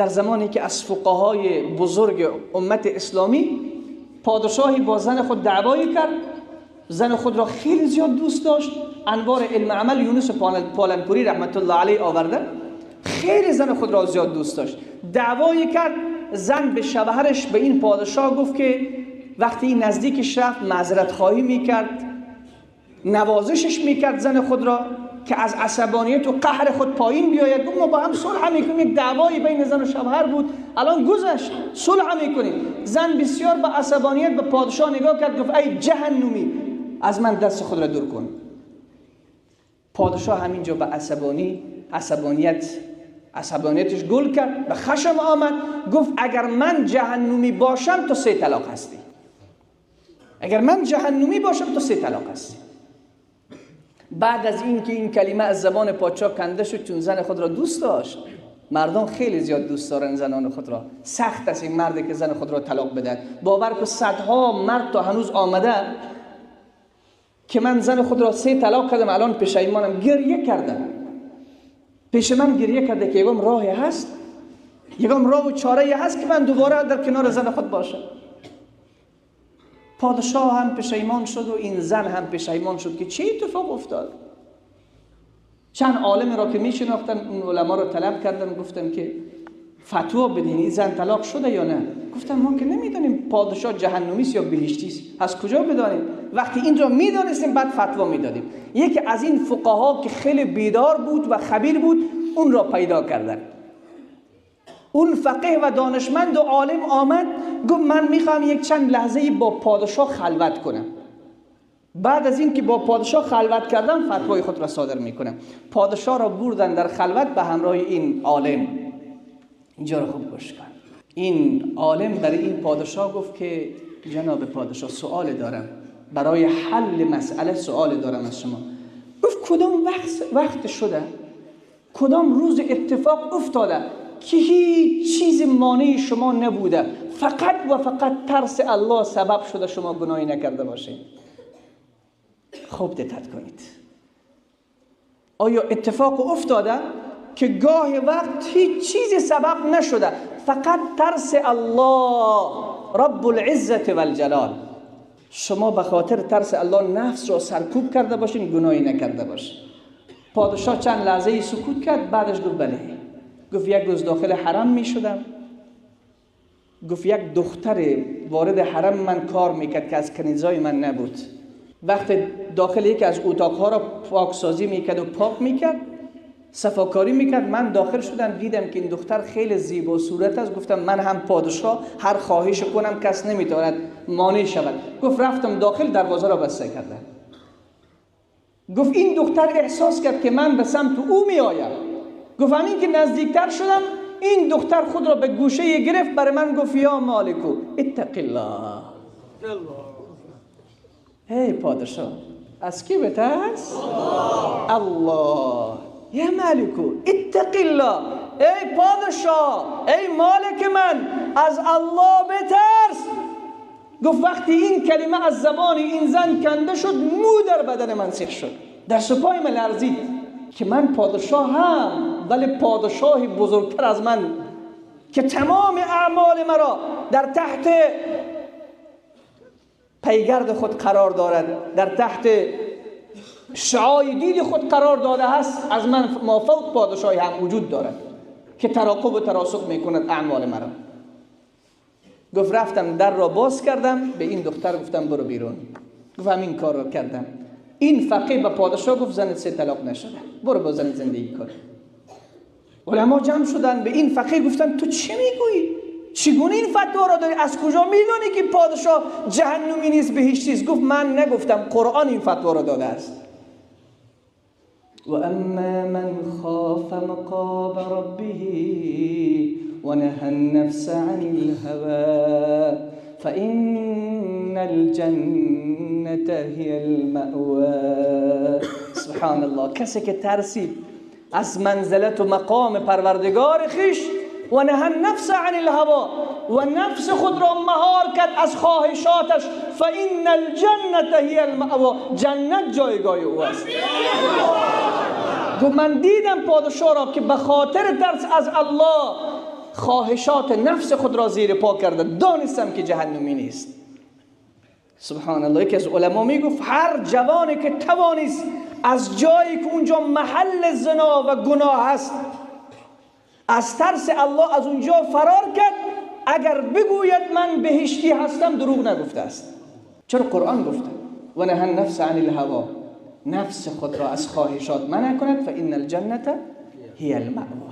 در زمانی که از فقهای بزرگ امت اسلامی پادشاهی با زن خود دعوایی کرد، زن خود را خیلی زیاد دوست داشت. انوار علم عمل یونس پالنپوری رحمت الله علیه آورده، خیلی زن خود را زیاد دوست داشت. دعوایی کرد، زن به شوهرش به این پادشاه گفت که وقتی این نزدیکش رفت معذرت خواهی میکرد، نوازشش میکرد زن خود را که از عصبانیت و قهر خود پایین بیاید. گفت ما با هم صلح میکنیم، یک دعوایی بین زن و شوهر بود، الان گذشت، صلح میکنیم. زن بسیار با عصبانیت به پادشاه نگاه کرد، گفت ای جهنمی از من دست خود را دور کن. پادشاه همینجا به عصبانیتش گل کرد، به خشم آمد، گفت اگر من جهنمی باشم تو 3 طلاق هستی. اگر من جهنمی باشم تو 3 طلاق هستی. بعد از این که این کلمه از زبان پادشاه کنده شد، چون زن خود را دوست داشت، مردان خیلی زیاد دوست دارن زنان خود را، سخت است این مردی که زن خود را طلاق بده. باور کن صدها مرد تا هنوز آمده که من زن خود را 3 طلاق کردم، الان پشیمانم، گریه کردم، پیش من گریه کرده که یکم راهی هست، یکم راه و چاره هست که من دوباره در کنار زن خود باشم. پادشاه هم پشیمان شد و این زن هم پشیمان شد که چه اتفاق افتاد. چند عالم را که میشناختن اون علما را طلب کردن، گفتن که فتوا بدین این زن طلاق شده یا نه. گفتن ما که نمیدونیم پادشاه جهنمی است یا بهشتی است، از کجا بدانیم؟ وقتی این را میدانستیم بعد فتوا میدادیم. یکی از این فقها که خیلی بیدار بود و خبیر بود اون را پیدا کردن. اون فقیه و دانشمند و عالم آمد، گفت من میخوام یک چند لحظه با پادشاه خلوت کنم. بعد از این که با پادشاه خلوت کردم فتوای خود را صادر میکنم. پادشاه را بردن در خلوت به همراه این عالم. اینجا را خوب گوش کن. این عالم برای این پادشاه گفت که جناب پادشاه سوال دارم، برای حل مسئله سوال دارم از شما. گفت کدام وقت شده، کدام روز اتفاق افتاده که هیچ چیز مانع شما نبوده، فقط و فقط ترس الله سبب شده شما گناهی نکرده باشید؟ خوب دقت کنید. آیا اتفاق افتاده که گاه وقت هیچ چیزی سبب نشده، فقط ترس الله رب العزت والجلال، شما به خاطر ترس الله نفس را سرکوب کرده باشین، گناهی نکرده باشین؟ پادشاه چند لحظه سکوت کرد، بعدش گفت بله. گفت یک روز داخل حرم می شدم، گفت یک دختر وارد حرم من کار میکرد که از کنیزای من نبود. وقت داخل یکی از اتاقها را پاکسازی میکرد و پاک میکرد، صفاکاری میکرد، من داخل شدم دیدم که این دختر خیلی زیبا صورت است. گفتم من هم پادشاه هر خواهش کنم کس نمیتواند مانع شود. گفت رفتم داخل، دروازه را بسته کردم. گفت این دختر احساس کرد که من به سمت او میآیم. گفت همین که نزدیکتر شدم این دختر خود را به گوشه گرفت، برای من گفت یا مالکو اتق الله. هی پادشاه از کی بترس؟ الله. یا مالکو اتق الله، ای پادشاه، ای مالک من، از الله بترس. گفت وقتی این کلمه از زبان این زن کنده شد، مو در بدن من سیخ شد، در پای من لرزید که من پادشاه هم، ولی پادشاهی بزرگتر از من که تمام اعمال مرا در تحت پیگرد خود قرار دارد، در تحت شعاع دید خود قرار داده است، از من مافوق پادشاهی هم وجود دارد که تراقب و تراسق میکند اعمال مرا. گفت رفتم در را باز کردم، به این دختر گفتم برو بیرون. گفت همین کار را کردم. این فقیه به پادشاه گفت زنت 3 طلاق نشده، برو با زنت زندگی کن. علما جمع شدن به این فقیه گفتن تو چی میگویی؟ چگونه این فتوا را داری؟ از کجا میدونی که پادشاه جهنمی نیست بهشتی است؟ گفت من نگفتم، قرآن این فتوا را داده است. و اما من خاف مقام ربه و نهى النفس عن الهوى فإن الجنة هي المأوى. سبحان الله. کسی که ترسید از منزلت و مقام پروردگار خویش و نهى النفس عن الهوى و نفس خود را مهار کرد از خواهشاتش، فإن الجنة هي المأوى، جنت جایگاه او است. گفت من دیدم پادشاه را که به خاطر ترس از الله خواهشات نفس خود را زیر پا کرده، دانستم که جهنمی نیست. سبحان الله. یکی از علما میگفت هر جوانی که توانست از جایی که اونجا محل زنا و گناه هست از ترس الله از اونجا فرار کرد، اگر بگوید من بهشتی هستم دروغ نگفته است. چرا قرآن گفته و نهى النفس عن الهوا، نفس خود را از خواهشات منع کند، فإن الجنة هي المأوى.